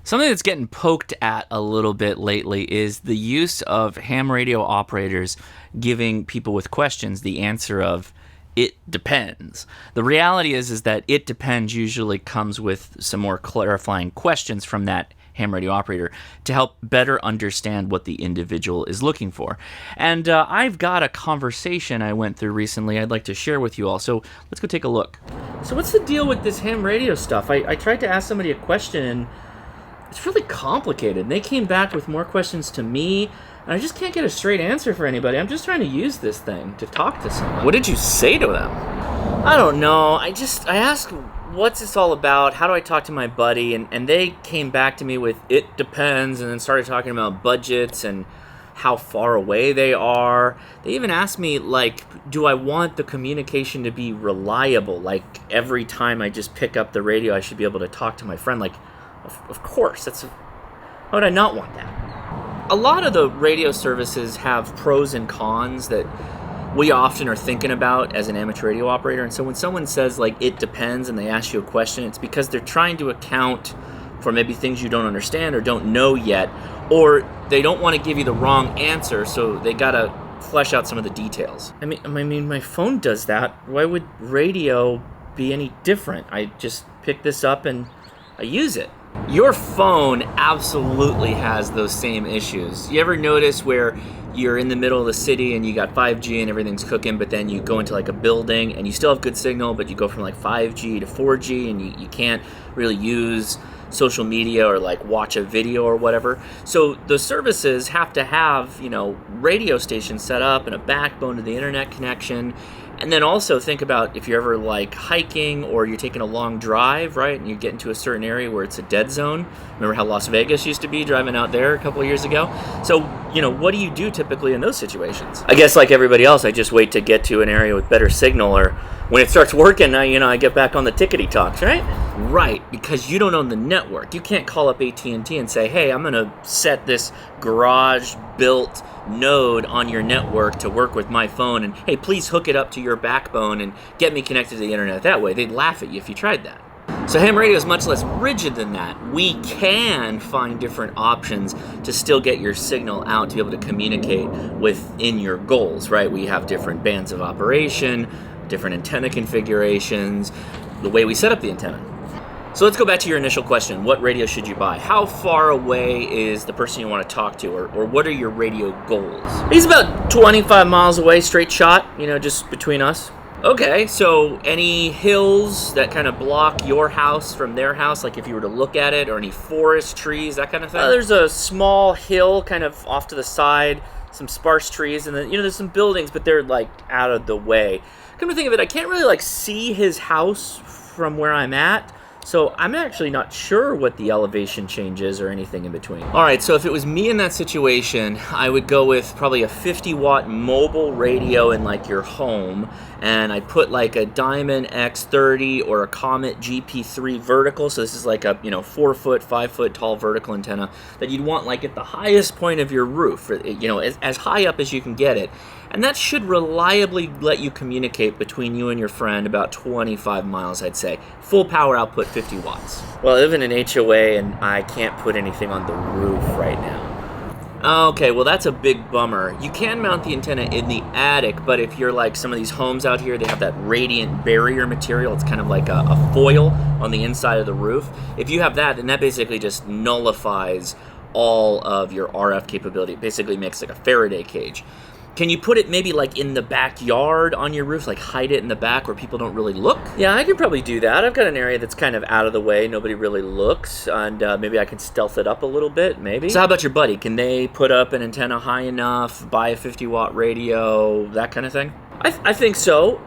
Something that's getting poked at a little bit lately is the use of ham radio operators giving people with questions the answer of "it depends." The reality is that "it depends" usually comes with some more clarifying questions from that ham radio operator to help better understand what the individual is looking for. And I've got a conversation I went through recently I'd like to share with you all. So let's go take a look. So what's the deal with this ham radio stuff? I tried to ask somebody a question and it's really complicated. They came back with more questions to me, and I just can't get a straight answer for anybody. I'm just trying to use this thing to talk to someone. What did you say to them? I don't know. I asked, what's this all about? How do I talk to my buddy? And they came back to me with, "it depends," and then started talking about budgets and how far away they are. They even asked me, like, do I want the communication to be reliable? Like, every time I just pick up the radio, I should be able to talk to my friend. Like, of course, how would I not want that? A lot of the radio services have pros and cons that we often are thinking about as an amateur radio operator. And so when someone says, like, "it depends," and they ask you a question, it's because they're trying to account for maybe things you don't understand or don't know yet, or they don't want to give you the wrong answer, so they gotta flesh out some of the details. I mean, my phone does that. Why would radio be any different? I just pick this up and I use it. Your phone absolutely has those same issues. You ever notice where you're in the middle of the city and you got 5G and everything's cooking, but then you go into like a building and you still have good signal, but you go from like 5G to 4G and you can't really use social media or like watch a video or whatever. So the services have to have, radio stations set up and a backbone to the internet connection. And then also think about if you're ever like hiking or you're taking a long drive, right? And you get into a certain area where it's a dead zone. Remember how Las Vegas used to be, driving out there a couple of years ago? So, what do you do typically in those situations? I guess like everybody else, I just wait to get to an area with better signal, or when it starts working, I get back on the tickety talks, right? Right, because you don't own the network. You can't call up AT&T and say, "Hey, I'm going to set this garage-built node on your network to work with my phone, and hey, please hook it up to your backbone and get me connected to the internet that way." They'd laugh at you if you tried that. So ham radio is much less rigid than that. We can find different options to still get your signal out to be able to communicate within your goals, right? We have different bands of operation, different antenna configurations, the way we set up the antenna. So let's go back to your initial question. What radio should you buy? How far away is the person you want to talk to, or what are your radio goals? He's about 25 miles away, straight shot, just between us. Okay, so any hills that kind of block your house from their house, like if you were to look at it, or any forest trees, that kind of thing? There's a small hill kind of off to the side, some sparse trees, and then, there's some buildings, but they're like out of the way. Come to think of it, I can't really like see his house from where I'm at. So I'm actually not sure what the elevation change is or anything in between. All right, so if it was me in that situation, I would go with probably a 50-watt mobile radio in like your home, and I'd put like a Diamond X30 or a Comet GP3 vertical. So this is like a 4-foot, 5-foot tall vertical antenna that you'd want like at the highest point of your roof, as high up as you can get it. And that should reliably let you communicate between you and your friend about 25 miles, I'd say. Full power output, 50 watts. Well, I live in an HOA and I can't put anything on the roof right now. Okay, well that's a big bummer. You can mount the antenna in the attic, but if you're like some of these homes out here, they have that radiant barrier material. It's kind of like a foil on the inside of the roof. If you have that, then that basically just nullifies all of your RF capability. It basically makes like a Faraday cage. Can you put it maybe like in the backyard on your roof, like hide it in the back where people don't really look? Yeah, I can probably do that. I've got an area that's kind of out of the way, nobody really looks, and maybe I can stealth it up a little bit, maybe. So how about your buddy? Can they put up an antenna high enough, buy a 50-watt radio, that kind of thing? I think so.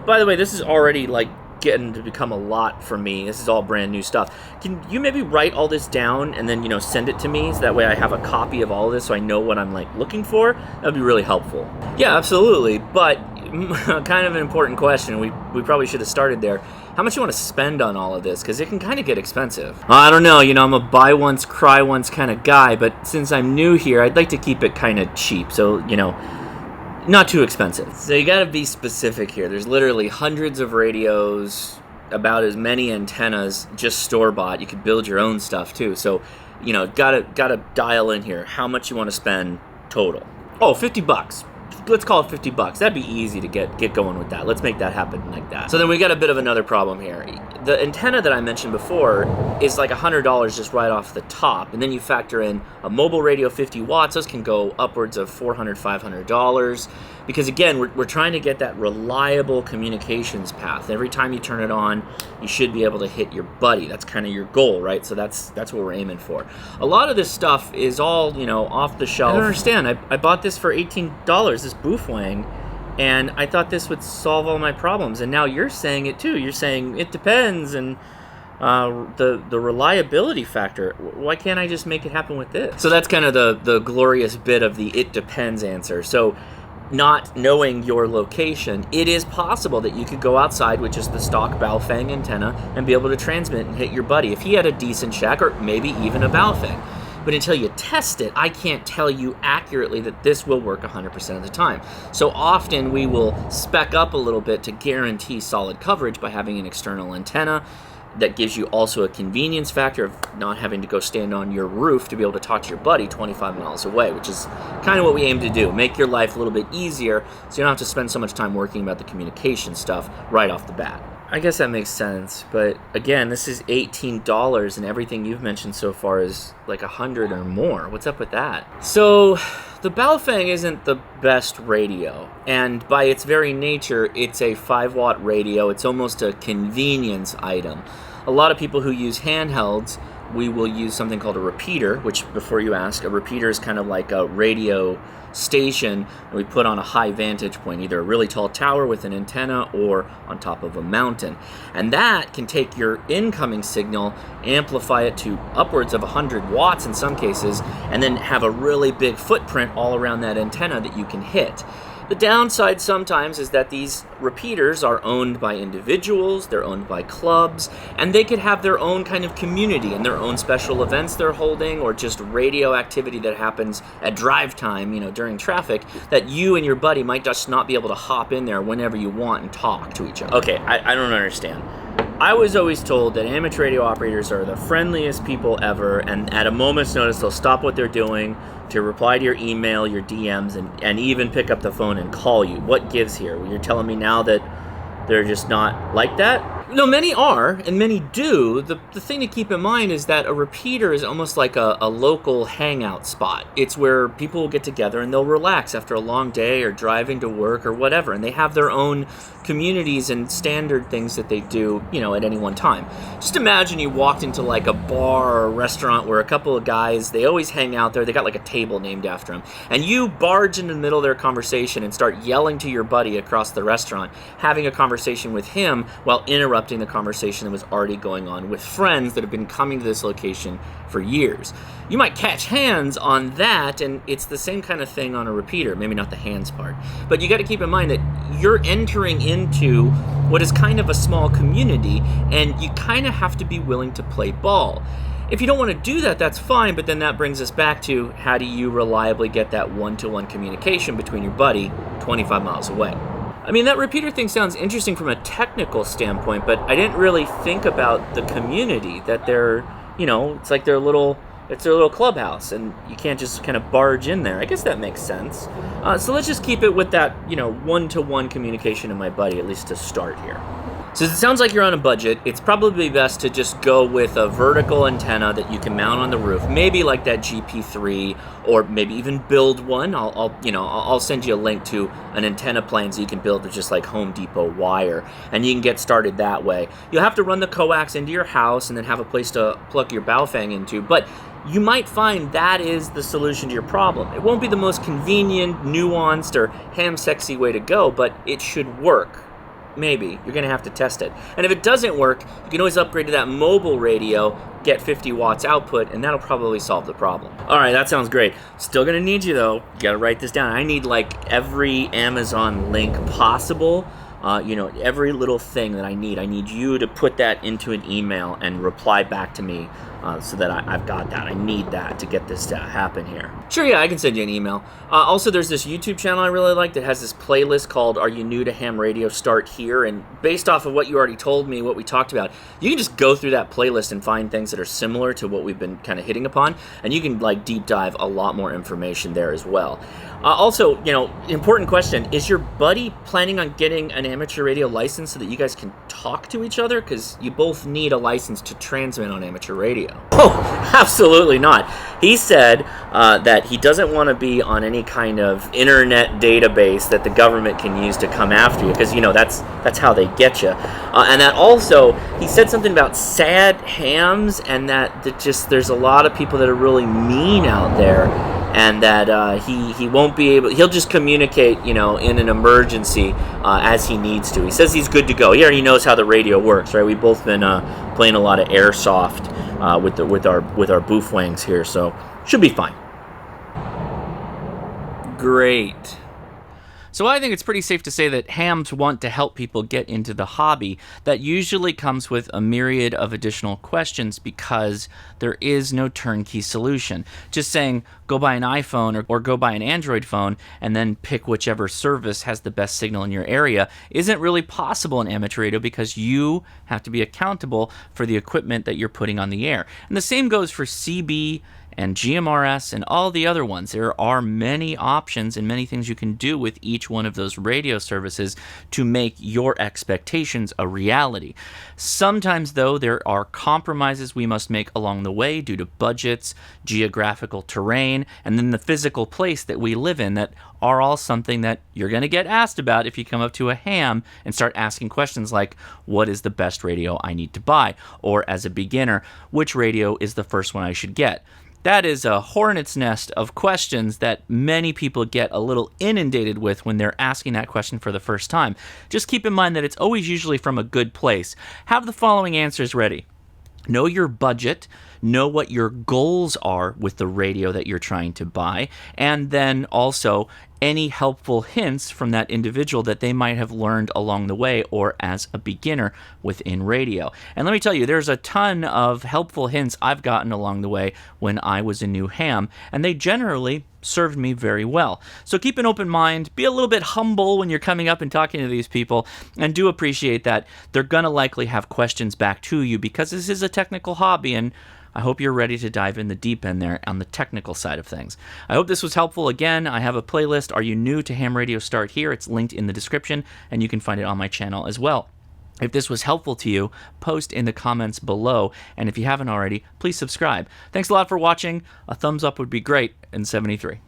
By the way, this is already like getting to become a lot for me. This is all brand new stuff. Can you maybe write all this down and then send it to me so that way I have a copy of all of this so I know what I'm like looking for? That would be really helpful. Yeah, absolutely. But kind of an important question. We probably should have started there. How much you want to spend on all of this? Because it can kind of get expensive. I don't know. I'm a buy once, cry once kind of guy. But since I'm new here, I'd like to keep it kind of cheap. So, not too expensive. So you got to be specific here. There's literally hundreds of radios about as many antennas just store-bought. You could build your own stuff too. So, gotta dial in here how much you want to spend total. Oh, $50. Let's call it $50. That'd be easy to get going with that. Let's make that happen like that. So then we got a bit of another problem here. The antenna that I mentioned before is like $100 just right off the top, and then you factor in a mobile radio 50 watts. Those can go upwards of $400, $500, because again, we're trying to get that reliable communications path. Every time you turn it on, you should be able to hit your buddy. That's kind of your goal, right? So that's what we're aiming for. A lot of this stuff is all, off the shelf. I don't understand. I bought this for $18, this Boofwang, and I thought this would solve all my problems. And now you're saying it too. You're saying it depends, and the reliability factor. Why can't I just make it happen with this? So that's kind of the glorious bit of the "it depends" answer. So, not knowing your location, it is possible that you could go outside with just the stock Baofeng antenna and be able to transmit and hit your buddy if he had a decent shack, or maybe even a Baofeng. But until you test it, I can't tell you accurately that this will work 100% of the time. So often we will spec up a little bit to guarantee solid coverage by having an external antenna. That gives you also a convenience factor of not having to go stand on your roof to be able to talk to your buddy 25 miles away, which is kind of what we aim to do. Make your life a little bit easier so you don't have to spend so much time working about the communication stuff right off the bat. I guess that makes sense, but again, this is $18 and everything you've mentioned so far is like $100 or more. What's up with that? So the Baofeng isn't the best radio, and by its very nature, it's a 5-watt radio. It's almost a convenience item. A lot of people who use handhelds, we will use something called a repeater, which, before you ask, a repeater is kind of like a radio station that we put on a high vantage point, either a really tall tower with an antenna or on top of a mountain. And that can take your incoming signal, amplify it to upwards of 100 watts in some cases, and then have a really big footprint all around that antenna that you can hit. The downside sometimes is that these repeaters are owned by individuals, they're owned by clubs, and they could have their own kind of community and their own special events they're holding, or just radio activity that happens at drive time, during traffic, that you and your buddy might just not be able to hop in there whenever you want and talk to each other. Okay, I don't understand. I was always told that amateur radio operators are the friendliest people ever, and at a moment's notice they'll stop what they're doing to reply to your email, your DMs, and even pick up the phone and call you. What gives here? Well, you're telling me now that they're just not like that? No, many are, and many do. The thing to keep in mind is that a repeater is almost like a local hangout spot. It's where people will get together and they'll relax after a long day or driving to work or whatever, and they have their own communities and standard things that they do, at any one time. Just imagine you walked into like a bar or a restaurant where a couple of guys, they always hang out there, they got like a table named after them, and you barge into the middle of their conversation and start yelling to your buddy across the restaurant, having a conversation with him while interrupting the conversation that was already going on with friends that have been coming to this location for years. You might catch hands on that, and it's the same kind of thing on a repeater, maybe not the hands part. But you got to keep in mind that you're entering into what is kind of a small community, and you kind of have to be willing to play ball. If you don't want to do that, that's fine, but then that brings us back to how do you reliably get that one-to-one communication between your buddy 25 miles away? I mean, that repeater thing sounds interesting from a technical standpoint, but I didn't really think about the community, that they're, it's like their little clubhouse, and you can't just kind of barge in there. I guess that makes sense. So let's just keep it with that, one-to-one communication in my buddy, at least to start here. Since it sounds like you're on a budget, it's probably best to just go with a vertical antenna that you can mount on the roof, maybe like that GP3, or maybe even build one. I'll send you a link to an antenna plane so you can build with just like Home Depot wire, and you can get started that way. You'll have to run the coax into your house and then have a place to plug your Baofeng into, but you might find that is the solution to your problem. It won't be the most convenient, nuanced, or ham-sexy way to go, but it should work. Maybe. You're going to have to test it. And if it doesn't work, you can always upgrade to that mobile radio, get 50 watts output, and that'll probably solve the problem. All right, that sounds great. Still going to need you, though. You got to write this down. I need, like, every Amazon link possible. Every little thing that I need you to put that into an email and reply back to me so that I've got that. I need that to get this to happen here. Sure, yeah, I can send you an email. Also, there's this YouTube channel I really like that has this playlist called Are You New to Ham Radio? Start Here. And based off of what you already told me, what we talked about, you can just go through that playlist and find things that are similar to what we've been kind of hitting upon. And you can like deep dive a lot more information there as well. Also, important question. Is your buddy planning on getting an amateur radio license so that you guys can talk to each other? Because you both need a license to transmit on amateur radio. Oh, absolutely not. He said that he doesn't want to be on any kind of internet database that the government can use to come after you, because, that's how they get you. And that also, he said something about sad hams, and that there's a lot of people that are really mean out there, and that he won't be able. He'll just communicate, in an emergency as he needs to. He says he's good to go. He already knows how the radio works, right? We've both been playing a lot of airsoft with our boof wangs here, so should be fine. Great. So I think it's pretty safe to say that hams want to help people get into the hobby. That usually comes with a myriad of additional questions because there is no turnkey solution. Just saying, go buy an iPhone or go buy an Android phone and then pick whichever service has the best signal in your area isn't really possible in amateur radio, because you have to be accountable for the equipment that you're putting on the air. And the same goes for CB and GMRS and all the other ones. There are many options and many things you can do with each one of those radio services to make your expectations a reality. Sometimes, though, there are compromises we must make along the way due to budgets, geographical terrain, and then the physical place that we live in, that are all something that you're going to get asked about if you come up to a ham and start asking questions like, what is the best radio I need to buy? Or as a beginner, which radio is the first one I should get? That is a hornet's nest of questions that many people get a little inundated with when they're asking that question for the first time. Just keep in mind that it's always usually from a good place. Have the following answers ready. Know your budget, know what your goals are with the radio that you're trying to buy, and then also any helpful hints from that individual that they might have learned along the way or as a beginner within radio. And let me tell you, there's a ton of helpful hints I've gotten along the way when I was a new ham, and they generally served me very well. So keep an open mind, be a little bit humble when you're coming up and talking to these people, and do appreciate that they're going to likely have questions back to you, because this is a technical hobby, and I hope you're ready to dive in the deep end there on the technical side of things. I hope this was helpful. Again, I have a playlist, Are You New to Ham Radio? Start Here. It's linked in the description, and you can find it on my channel as well. If this was helpful to you, post in the comments below, and if you haven't already, please subscribe. Thanks a lot for watching. A thumbs up would be great, and 73.